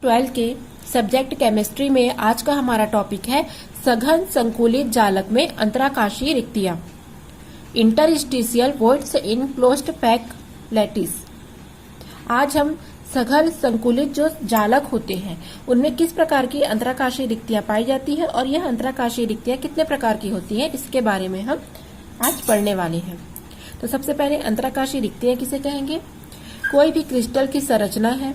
12 के subject chemistry में आज का हमारा टॉपिक है सघन संकुलित जालक में अंतराकाशीय रिक्तियां, interstitial voids in closed pack lattice. आज हम सघन संकुलित जो जालक होते हैं उनमें किस प्रकार की अंतराकाशीय रिक्तियां पाई जाती है और यह अंतराकाशीय रिक्तियां कितने प्रकार की होती हैं इसके बारे में हम आज पढ़ने वाले हैं। तो सबसे पहले अंतराकाशीय रिक्तियां किसे कहेंगे? कोई भी क्रिस्टल की संरचना है,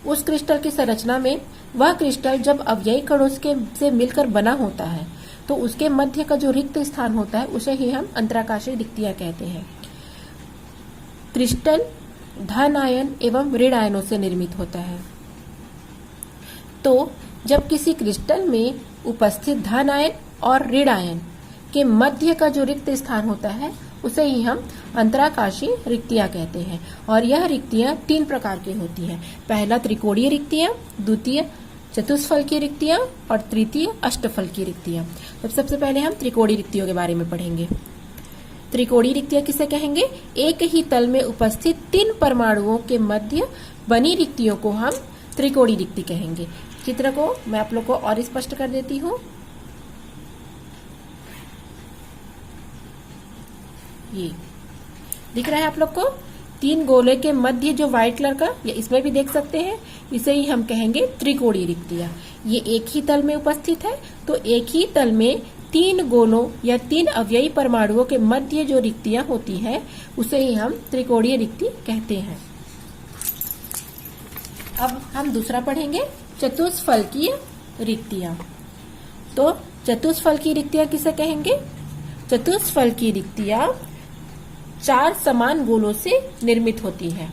उस क्रिस्टल की संरचना में वह क्रिस्टल जब अवयवी कणों से मिलकर बना होता है तो उसके मध्य का जो रिक्त स्थान होता है उसे ही हम अंतराकाशीय रिक्तियां कहते हैं। क्रिस्टल धन आयन एवं ऋण आयनों से निर्मित होता है। तो जब किसी क्रिस्टल में उपस्थित धन आयन और ऋण आयन के मध्य का जो रिक्त स्थान होता है उसे ही हम अंतराकाशीय रिक्तियां कहते हैं। और यह रिक्तियां 3 प्रकार की होती हैं। पहला त्रिकोणीय रिक्तियां, द्वितीय चतुष्फलकीय रिक्तियां और तृतीय अष्टफलकीय रिक्तियां। तो सबसे पहले हम त्रिकोणीय रिक्तियों के बारे में पढ़ेंगे। त्रिकोणीय रिक्तियां किसे कहेंगे? एक ही तल में उपस्थित 3 परमाणुओं के मध्य बनी रिक्तियों को हम त्रिकोणीय रिक्ति कहेंगे। चित्र को मैं आप लोग को और स्पष्ट कर देती हूँ। ये दिख रहा है आप लोग को 3 गोले के मध्य जो व्हाइट कलर का, या इसमें भी देख सकते हैं, इसे ही हम कहेंगे त्रिकोणीय रिक्तियां। ये एक ही तल में उपस्थित है, तो एक ही तल में 3 गोलों या 3 अवयवी परमाणुओं के मध्य जो रिक्तियां होती है उसे ही हम त्रिकोणीय रिक्ति कहते हैं। अब हम दूसरा पढ़ेंगे चतुष्फलकीय रिक्तियां। तो चतुष्फलकीय रिक्तियां किसे कहेंगे? चतुष्फलकीय रिक्तियां 4 समान गोलों से निर्मित होती है।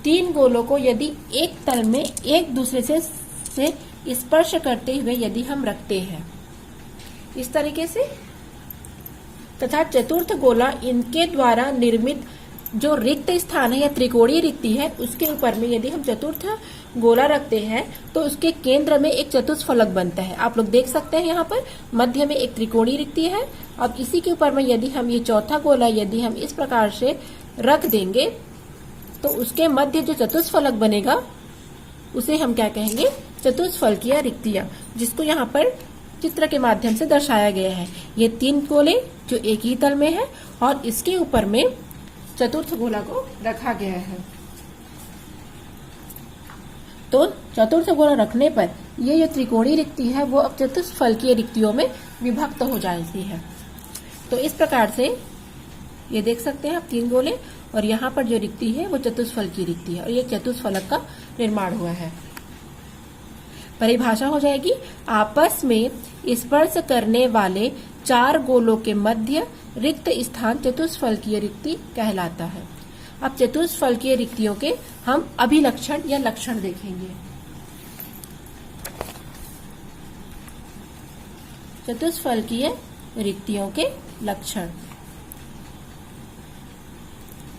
3 गोलों को यदि एक तल में एक दूसरे से स्पर्श करते हुए यदि हम रखते हैं इस तरीके से, तथा चतुर्थ गोला इनके द्वारा निर्मित जो रिक्त स्थान है या त्रिकोणीय रिक्ति है उसके ऊपर में यदि हम चतुर्थ गोला रखते हैं तो उसके केंद्र में एक चतुष्फलक बनता है। आप लोग देख सकते हैं यहाँ पर मध्य में एक त्रिकोणीय रिक्ति है। अब इसी के ऊपर में यदि हम ये चौथा गोला यदि हम इस प्रकार से रख देंगे तो उसके मध्य जो चतुष्फलक बनेगा उसे हम क्या कहेंगे? चतुष्फलकीय रिक्तियां, जिसको यहाँ पर चित्र के माध्यम से दर्शाया गया है। ये 3 गोले जो एक ही तल में है और इसके ऊपर में चतुर्थ गोला को रखा गया है। तो चतुर्थ गोला रखने पर ये जो त्रिकोणीय रिक्ति है वो अब चतुष्फलकीय रिक्तियों में विभक्त हो जाती है। तो इस प्रकार से ये देख सकते हैं आप 3 गोले और यहाँ पर जो रिक्ति है वो चतुष्फलकीय रिक्ति है और ये चतुष्फलक का निर्माण हुआ है। परिभाषा हो जाएगी, आपस में स्पर्श करने वाले 4 गोलों के मध्य रिक्त स्थान चतुष्फलकीय रिक्ति कहलाता है। अब चतुष्फलकीय रिक्तियों के हम अभिलक्षण या लक्षण देखेंगे। चतुष्फलकीय रिक्तियों के लक्षण।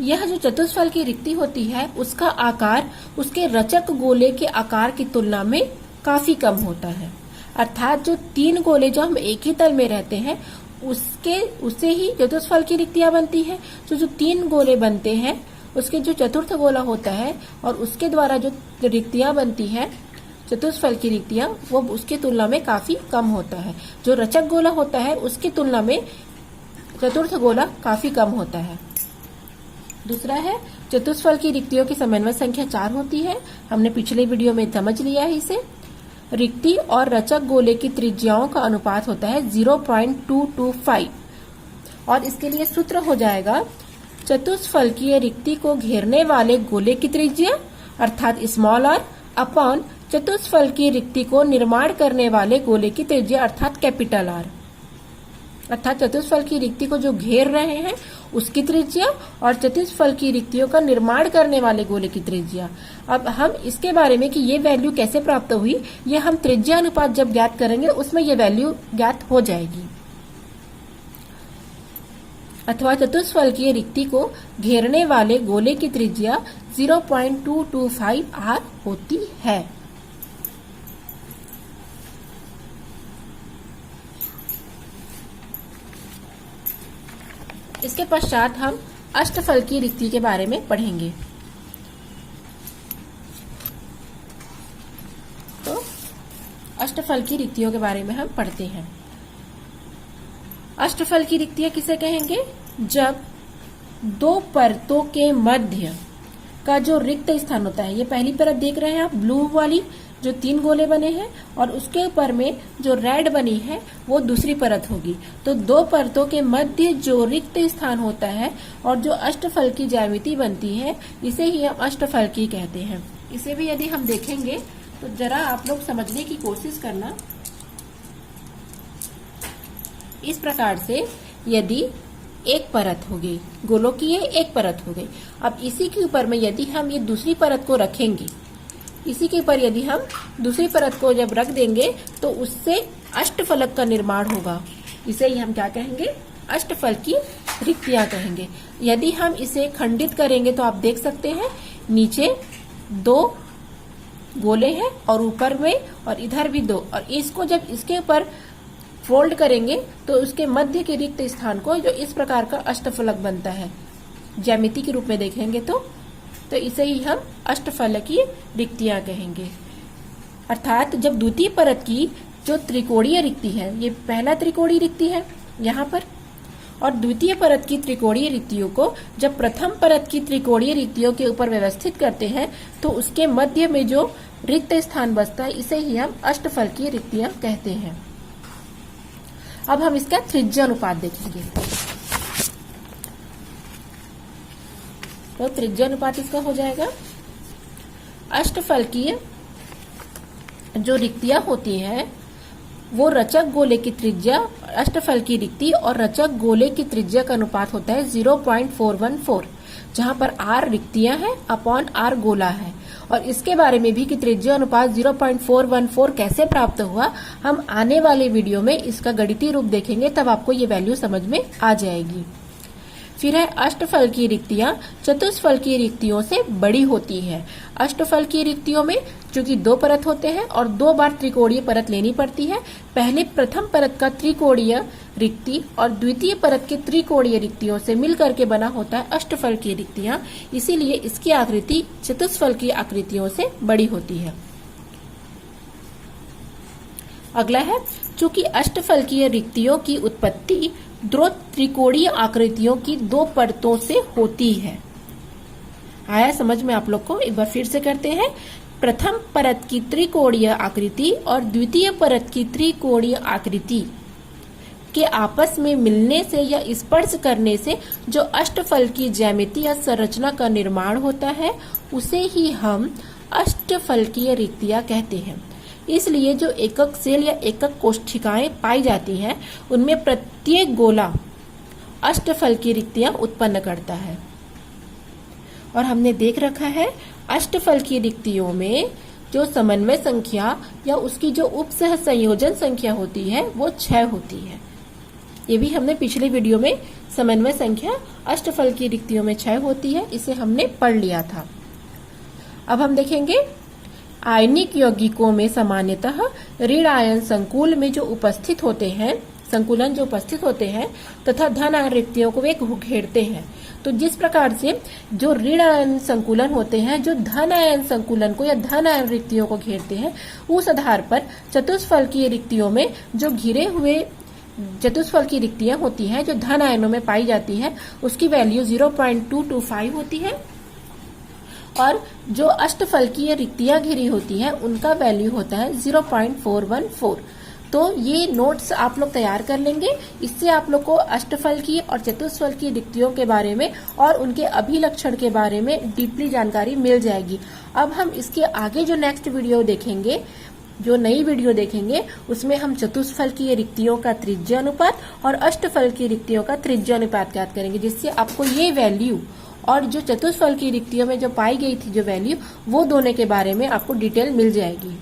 यह जो चतुष्फलकीय रिक्ति होती है उसका आकार उसके रचक गोले के आकार की तुलना में काफी कम होता है। अर्थात जो 3 गोले जो हम एक ही तल में रहते हैं उससे ही चतुष्फलकीय रिक्तियां बनती है। तो जो 3 गोले बनते हैं उसके जो चतुर्थ गोला होता है और उसके द्वारा जो रिक्तियां बनती है चतुष्फलकीय रिक्तियां वो उसकी तुलना में काफी कम होता है। जो रचक गोला होता है उसकी तुलना में चतुर्थ गोला काफी कम होता है। दूसरा है चतुष्फलकीय रिक्तियों की समन्वय संख्या 4 होती है। हमने पिछले वीडियो में समझ लिया है इसे। रिक्ति और रचक गोले की त्रिज्याओं का अनुपात होता है 0.225 और इसके लिए सूत्र हो जाएगा चतुष्फलकीय रिक्ति को घेरने वाले गोले की त्रिज्या अर्थात स्मॉल r अपॉन चतुष्फलकीय रिक्ति को निर्माण करने वाले गोले की त्रिज्या अर्थात कैपिटल R। अर्थात चतुष्फलकीय रिक्ति को जो घेर रहे हैं उसकी त्रिज्या और चतुष्फलकीय रिक्तियों का निर्माण करने वाले गोले की त्रिज्या। अब हम इसके बारे में कि ये वैल्यू कैसे प्राप्त हुई ये हम त्रिज्या अनुपात जब ज्ञात करेंगे उसमें ये वैल्यू ज्ञात हो जाएगी। अथवा चतुष्फलकीय रिक्ति को घेरने वाले गोले की त्रिज्या 0.225 r होती है। इसके पश्चात हम अष्टफलकीय रिक्ति के बारे में पढ़ेंगे। अष्टफल की रिक्तियों के बारे में हम पढ़ते हैं। अष्टफल की रिक्तियां किसे कहेंगे? जब दो परतों के मध्य का जो रिक्त स्थान होता है, ये पहली परत देख रहे हैं आप ब्लू वाली, जो 3 गोले बने हैं, और उसके ऊपर में जो रेड बनी है वो दूसरी परत होगी। तो दो परतों के मध्य जो रिक्त स्थान होता है और जो अष्टफल की ज्यामिति बनती है, इसे ही हम अष्टफल की कहते हैं। इसे भी यदि हम देखेंगे तो जरा आप लोग समझने की कोशिश करना। इस प्रकार से यदि एक परत हो गई, गोलों की ये एक परत हो गई। अब इसी के ऊपर में यदि हम ये दूसरी परत को रखेंगे, इसी के ऊपर यदि हम दूसरी परत को जब रख देंगे तो उससे अष्टफलक का निर्माण होगा। इसे ही हम क्या कहेंगे? अष्टफल की रिक्तियां कहेंगे। यदि हम इसे खंडित करेंगे तो आप देख सकते हैं नीचे 2 गोले हैं और ऊपर में और इधर भी 2, और इसको जब इसके ऊपर फोल्ड करेंगे तो उसके मध्य के रिक्त स्थान को जो इस प्रकार का अष्टफलक बनता है, ज्यामिति के रूप में देखेंगे तो इसे ही हम अष्टफलक की रिक्तियां कहेंगे। अर्थात जब द्वितीय परत की जो त्रिकोणीय रिक्ति है, ये पहला त्रिकोणीय रिक्ति है यहाँ पर, और द्वितीय परत की त्रिकोणीय रिक्तियों को जब प्रथम परत की त्रिकोणीय रिक्तियों के ऊपर व्यवस्थित करते हैं तो उसके मध्य में जो रिक्त स्थान बचता है, इसे ही हम अष्टफल की रिक्तियां कहते हैं। अब हम इसका त्रिज्या अनुपात देखेंगे। तो त्रिज्या अनुपात इसका हो जाएगा, अष्टफल की जो रिक्तियां होती हैं वो रचक गोले की त्रिज्या, अष्टफल की रिक्ति और रचक गोले की त्रिज्या का अनुपात होता है 0.414, जहां पर r रिक्तियां हैं अपॉन r गोला है। और इसके बारे में भी कि त्रिज्या अनुपात 0.414 कैसे प्राप्त हुआ, हम आने वाले वीडियो में इसका गणितीय रूप देखेंगे, तब आपको ये वैल्यू समझ में आ जाएगी। फिर है अष्टफल की रिक्तियां चतुष्फल की रिक्तियों से बड़ी होती है। अष्टफल की रिक्तियों में चूंकि 2 परत होते हैं और 2 बार त्रिकोणीय परत लेनी पड़ती है, पहले प्रथम परत का त्रिकोणीय रिक्ति और द्वितीय परत के त्रिकोणीय रिक्तियों से मिलकर के बना होता है अष्टफल की रिक्तियां, इसीलिए इसकी आकृति चतुष्फल की आकृतियों से बड़ी होती है। अगला है, चूंकि अष्टफल की रिक्तियों की उत्पत्ति दो त्रिकोणीय आकृतियों की 2 परतों से होती है। आया समझ में आप लोग को? एक बार फिर से करते हैं। प्रथम परत की त्रिकोणीय आकृति और द्वितीय परत की त्रिकोणीय आकृति के आपस में मिलने से या स्पर्श करने से जो अष्टफल की ज्यामिति या संरचना का निर्माण होता है, उसे ही हम अष्टफल की रिक्तियां कहते हैं। इसलिए जो एकक सेल या एकक कोष्ठिकाएं पाई जाती हैं, उनमें प्रत्येक गोला अष्टफल की रिक्तियां उत्पन्न करता है। और हमने देख रखा है अष्टफल की रिक्तियों में जो समन्वय संख्या या उसकी जो उपसह संयोजन संख्या होती है वो 6 होती है। ये भी हमने पिछले वीडियो में समन्वय संख्या अष्टफल की रिक्तियों में 6 होती है, इसे हमने पढ़ लिया था। अब हम देखेंगे आयनिक यौगिकों में सामान्यतः ऋण आयन संकुल में जो उपस्थित होते हैं, संकुलन जो उपस्थित होते हैं तथा धन आयन रिक्तियों को वे घेरते हैं। तो जिस प्रकार से जो ऋण आयन संकुलन होते हैं जो धन आयन संकुलन को या धन आयन रिक्तियों को घेरते हैं, उस आधार पर चतुष्फल की रिक्तियों में जो घिरे हुए चतुष्फल की रिक्तियां होती हैं जो धन आयनों में पाई जाती है, उसकी वैल्यू 0.225 होती है, और जो अष्टफल की रिक्तियां घिरी होती हैं उनका वैल्यू होता है 0.414। तो ये नोट्स आप लोग तैयार कर लेंगे, इससे आप लोग को अष्टफल की और चतुष्फल की रिक्तियों के बारे में और उनके अभिलक्षण के बारे में डीपली जानकारी मिल जाएगी। अब हम इसके आगे जो नेक्स्ट वीडियो देखेंगे, जो नई वीडियो देखेंगे, उसमें हम चतुष्फल की रिक्तियों का त्रिज्या अनुपात और अष्टफल की रिक्तियों का त्रिज्या अनुपात ज्ञात करेंगे, जिससे आपको ये वैल्यू और जो चतुष्फल की रिक्तियों में जो पाई गई थी जो वैल्यू, वो दोनों के बारे में आपको डिटेल मिल जाएगी।